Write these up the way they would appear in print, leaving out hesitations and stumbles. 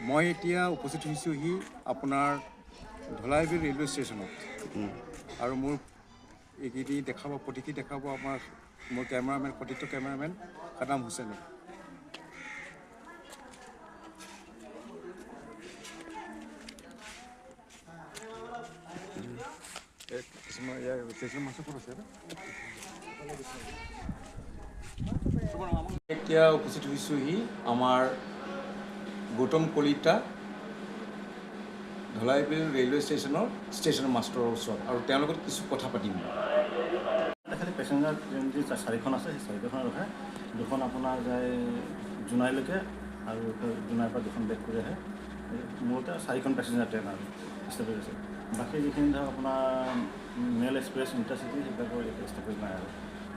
মই এতিয়া উপস্থিত হৈছোহি আপোনাৰ ধলাইবিল ৰেলৱে ষ্টেচনত আৰু মোৰ এইকেইটি দেখাব প্ৰতিকি দেখাব আমাৰ মোৰ কেমেৰামেন সতীৰ্থ কেমেৰামেন খাদাম হুছেইনে। এতিয়া উপস্থিত হৈছোহি আমাৰ গৌতম কলিতা ধলাইবিল ৰেলৱে ষ্টেচনৰ মাষ্টৰৰ ওচৰত আৰু তেওঁৰ লগত কিছু কথা পাতিম। খালি পেচেঞ্জাৰ ট্ৰেইন যি চাৰিখন আছে সেই চাৰিখনৰ ৰখাই দুখন আপোনাৰ যায় জোনাইলৈকে আৰু জোনাইৰ পৰা দুখন বেক কৰি আহে। মূলতে চাৰিখন পেচেঞ্জাৰ ট্ৰেইন আৰু ষ্টেপেজ আছে। বাকী যিখিনি ধৰক আপোনাৰ মেল এক্সপ্ৰেছ ইণ্টাৰচিটি সেইবিলাকৰ এতিয়া ষ্টেপেজ নাই আৰু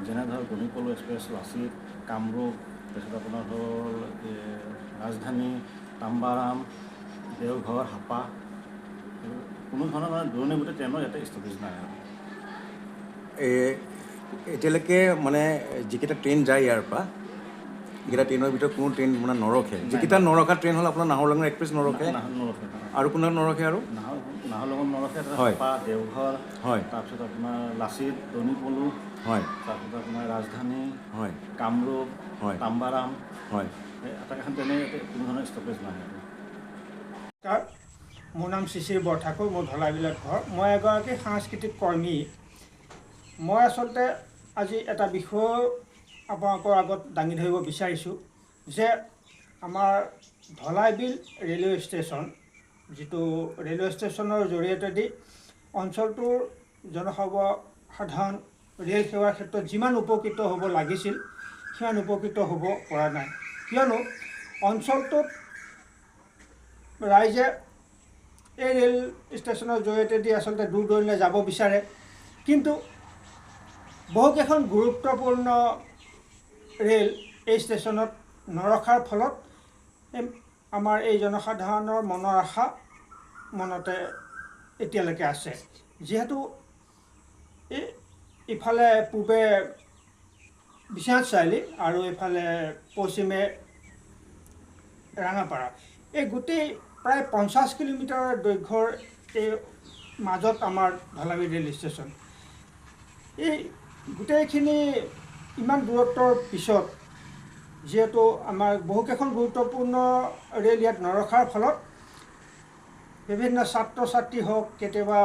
যেনে ধৰক গণিপল এক্সপ্ৰেছ লাচিত কামৰূপ তাৰপিছত আপোনাৰ হ'ল ৰাজধানী তাম্বাৰাম দেওঘৰ হাপা কোনো ধৰণৰ মানে দূৰণি গোটেই ট্ৰেইনৰ ইয়াতে ষ্টেপেজ নাই আৰু এতিয়ালৈকে মানে যিকেইটা ট্ৰেইন যায় ইয়াৰ পৰা এইকেইটা ট্ৰেইনৰ ভিতৰত কোনো ট্ৰেইন মানে নৰখে। যিকেইটা নৰখা ট্ৰেইন হ'ল আপোনাৰ নাহৰলগুন এক্সপ্ৰেছ নৰখে আৰু কোনো নৰখে আৰু নাহৰলগুন নৰখে হয় হাপা দেওঘৰ হয় তাৰপিছত আপোনাৰ লাচিত দনিপলু হয় তাৰপিছত আপোনাৰ ৰাজধানী হয় কামৰূপ হয় তাম্বাৰাম হয় আটাইকেইখন ট্ৰেইনে ইয়াতে কোনো ধৰণৰ ষ্টপেজ নাই। মোৰ নাম শিশিৰ বৰঠাকুৰ, মোৰ ধলাইবিলত ঘৰ। মই এগৰাকী সাংস্কৃতিক কৰ্মী। মই আচলতে আজি এটা বিষয় আপোনালোকৰ আগত দাঙি ধৰিব বিচাৰিছোঁ যে আমাৰ ধলাইবিল ৰেলৱে ষ্টেচন যিটো ৰেলৱে ষ্টেচনৰ জৰিয়তেদি অঞ্চলটোৰ জনসাধাৰণ ৰেল সেৱাৰ ক্ষেত্ৰত যিমান উপকৃত হ'ব লাগিছিল সিমান উপকৃত হ'ব পৰা নাই। কিয়নো অঞ্চলটোত ৰাইজে এই ৰেল ষ্টেচনৰ জৰিয়তেদি আচলতে দূৰ দূৰণিলৈ যাব বিচাৰে, কিন্তু বহুকেইখন গুৰুত্বপূৰ্ণ ৰেল এই ষ্টেচনত নৰখাৰ ফলত আমাৰ এই জনসাধাৰণৰ মনৰ আশা মনতে এতিয়ালৈকে আছে। যিহেতু ইফালে পূবে বিশ্বনাথ চাৰিআলি আৰু এইফালে পশ্চিমে ৰাঙাপাৰা, এই গোটেই প্ৰায় 50 কিলোমিটাৰ দৈৰ্ঘ্যৰ এই মাজত আমাৰ ধলাইবিল ৰেল ষ্টেচন। এই গোটেইখিনি ইমান দূৰত্বৰ পিছত যিহেতু আমাৰ বহুকেইখন গুৰুত্বপূৰ্ণ ৰেল ইয়াত নৰখাৰ ফলত বিভিন্ন ছাত্ৰ ছাত্ৰী হওক কেতিয়াবা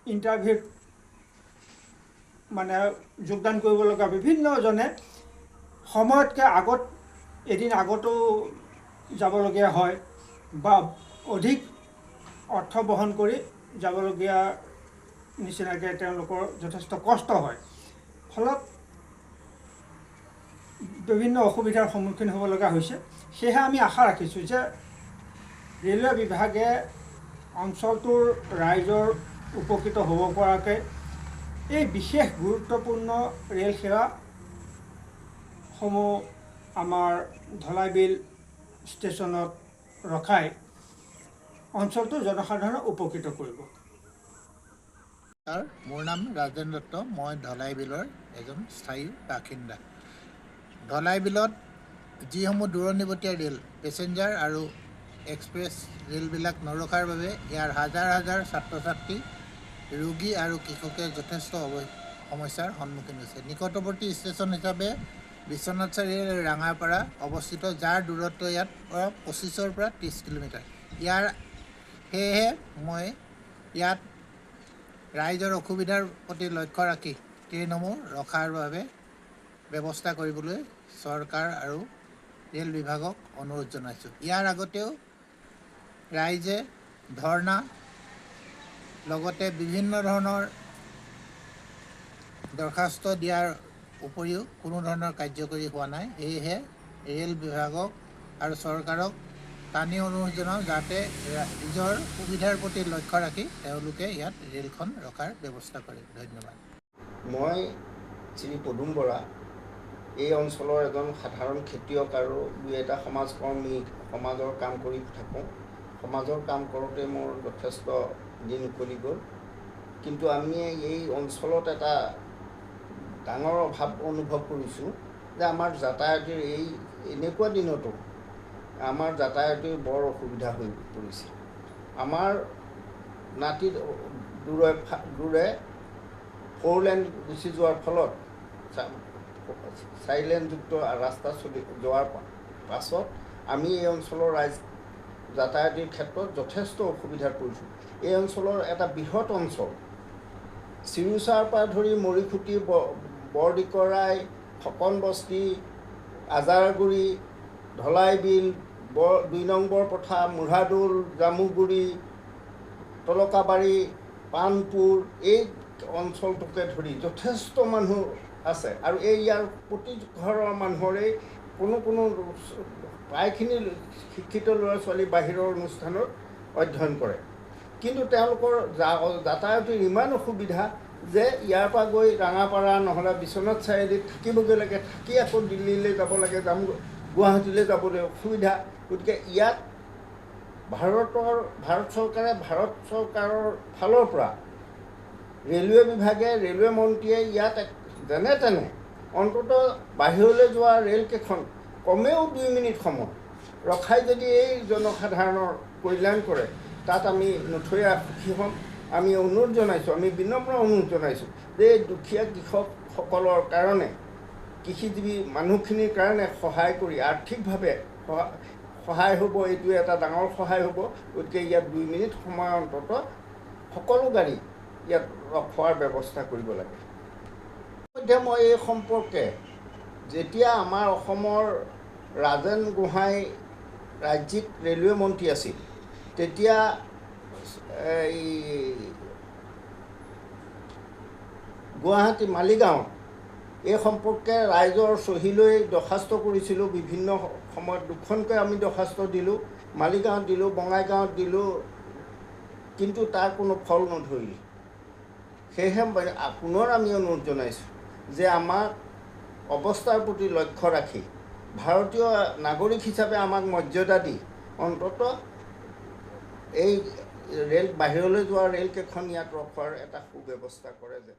ইণ্টাৰভিউত মানে যোগদান কৰিব লগা বিভিন্নজনে সময়তকৈ আগত এদিন আগতো যাবলগীয়া হয় বা অধিক অৰ্থ বহন কৰি যাবলগীয়া নিচিনাকৈ তেওঁলোকৰ যথেষ্ট কষ্ট হয়। ফলত বিভিন্ন অসুবিধাৰ সন্মুখীন হ'ব লগা হৈছে। সেয়েহে আমি আশা ৰাখিছোঁ যে ৰেলৱে বিভাগে অঞ্চলটোৰ ৰাইজৰ উপকৃত হ'ব পৰাকৈ এই বিশেষ গুৰুত্বপূৰ্ণ ৰেল সেৱাসমূহ আমাৰ ধলাইবিল ষ্টেচনত ৰখাই অঞ্চলটোৰ জনসাধাৰণক উপকৃত কৰিব। মোৰ নাম ৰাজেন দত্ত, মই ধলাইবিলৰ এজন স্থায়ী বাসিন্দা। ধলাইবিলত যিসমূহ দূৰণিবতীয়া ৰেল পেচেঞ্জাৰ আৰু এক্সপ্ৰেছ ৰেলবিলাক নৰখাৰ বাবে ইয়াৰ হাজাৰ হাজাৰ ছাত্ৰ ছাত্ৰী ৰোগী আৰু কৃষকে যথেষ্ট সমস্যাৰ সন্মুখীন হৈছে। নিকটৱৰ্তী ষ্টেচন হিচাপে বিশ্বনাথ চাৰিআলি ৰাঙাপাৰা অৱস্থিত, যাৰ দূৰত্ব ইয়াত 25-ৰ পৰা 30 কিলোমিটাৰ। সেয়েহে মই ইয়াত ৰাইজৰ অসুবিধাৰ প্ৰতি লক্ষ্য ৰাখি ট্ৰেইনসমূহ ৰখাৰ বাবে ব্যৱস্থা কৰিবলৈ চৰকাৰ আৰু ৰেল বিভাগক অনুৰোধ জনাইছোঁ। ইয়াৰ আগতেও ৰাইজে ধৰ্ণা লগতে বিভিন্ন ধৰণৰ দৰখাস্ত দিয়াৰ উপৰিও কোনো ধৰণৰ কাৰ্যকৰী হোৱা নাই। সেয়েহে ৰেল বিভাগক আৰু চৰকাৰক টানি অনুৰোধ জনাওঁ যাতে নিজৰ সুবিধাৰ প্ৰতি লক্ষ্য ৰাখি তেওঁলোকে ইয়াত ৰেলখন ৰখাৰ ব্যৱস্থা কৰে। ধন্যবাদ। মই শ্ৰী পদুম বৰা, এই অঞ্চলৰ এজন সাধাৰণ খেতিয়ক আৰু দুই এটা সমাজকৰ্মী, সমাজৰ কাম কৰি থাকোঁ। সমাজৰ কাম কৰোঁতে মোৰ যথেষ্ট দিন উকলি গ'ল, কিন্তু আমি এই অঞ্চলত এটা ডাঙৰ অভাৱ অনুভৱ কৰিছোঁ যে আমাৰ যাতায়াতৰ এনেকুৱা দিনতো আমাৰ যাতায়াতৰ বৰ অসুবিধা হৈ পৰিছে। আমাৰ নাতি দূৰে 4 লেন গুচি যোৱাৰ ফলত 4 লেনযুক্ত ৰাস্তা চলি যোৱাৰ পাছত আমি এই অঞ্চলৰ ৰাইজ যাতায়াতৰ ক্ষেত্ৰত যথেষ্ট অসুবিধাত পৰিছোঁ। এই অঞ্চলৰ এটা বৃহৎ অঞ্চল, চিৰুচাৰ পৰা ধৰি মৰিখুটি, বৰদিকৰাই, খকন বস্তি, আজাৰগুৰি, ধলাইবিল, 2 নং বৰপথাৰ, মুঢ়াদৌল, জামুগুৰি, তলকাবাৰী, পাণপুৰ, এই অঞ্চলটোকে ধৰি যথেষ্ট মানুহ আছে। আৰু ইয়াৰ প্ৰতি ঘৰৰ মানুহৰে কোনো প্ৰায়খিনি শিক্ষিত ল'ৰা ছোৱালী বাহিৰৰ অনুষ্ঠানত অধ্যয়ন কৰে, কিন্তু তেওঁলোকৰ যাতায়াতৰ ইমান অসুবিধা যে ইয়াৰ পৰা গৈ ৰাঙাপাৰা নহ'লে বিশ্বনাথ চাৰিআলিত থাকিবগৈ লাগে, থাকি আকৌ দিল্লীলৈ যাব লাগে, গুৱাহাটীলৈ যাবলৈ অসুবিধা। গতিকে ইয়াত ভাৰত চৰকাৰৰ ফালৰ পৰা ৰেলৱে বিভাগে, ৰেলৱে মন্ত্ৰীয়ে ইয়াত যেনে তেনে অন্ততঃ বাহিৰলৈ যোৱা ৰেলকেইখন কমেও 2 মিনিট সময় ৰখাই যদি এই জনসাধাৰণৰ কল্যাণ কৰে, তাত আমি নথৈ সুখী হ'ম। আমি অনুৰোধ জনাইছোঁ, আমি বিনম্ৰ অনুৰোধ জনাইছোঁ যে এই দুখীয়া কৃষকসকলৰ কাৰণে, কৃষিজীৱী মানুহখিনিৰ কাৰণে সহায় কৰি আৰ্থিকভাৱে সহায় হ'ব, এইটোৱে এটা ডাঙৰ সহায় হ'ব। গতিকে ইয়াত 2 মিনিট সময় অন্ততঃ সকলো গাড়ী ইয়াত ৰখোৱাৰ ব্যৱস্থা কৰিব লাগে। ইতিমধ্যে মই এই সম্পৰ্কে যেতিয়া আমাৰ অসমৰ ৰাজেন গোহাঁই ৰাজ্যিক ৰেলৱে মন্ত্ৰী আছিল, তেতিয়া এই গুৱাহাটী মালিগাঁৱত এই সম্পৰ্কে ৰাইজৰ চহী লৈ দৰখাস্ত কৰিছিলোঁ। বিভিন্ন সময়ত 2খনকৈ আমি দৰখাস্ত দিলোঁ, মালিগাঁৱত দিলোঁ, বঙাইগাঁৱত দিলোঁ, কিন্তু তাৰ কোনো ফল নধৰিল। সেয়েহে পুনৰ আমি অনুৰোধ জনাইছোঁ যে আমাক অৱস্থাৰ প্ৰতি লক্ষ্য ৰাখি ভাৰতীয় নাগৰিক হিচাপে আমাক মৰ্যাদা দি অন্ততঃ এই বাহিৰলৈ যোৱা ৰেলকেইখন ইয়াত ৰখোৱাৰ এটা সুব্যৱস্থা কৰে যে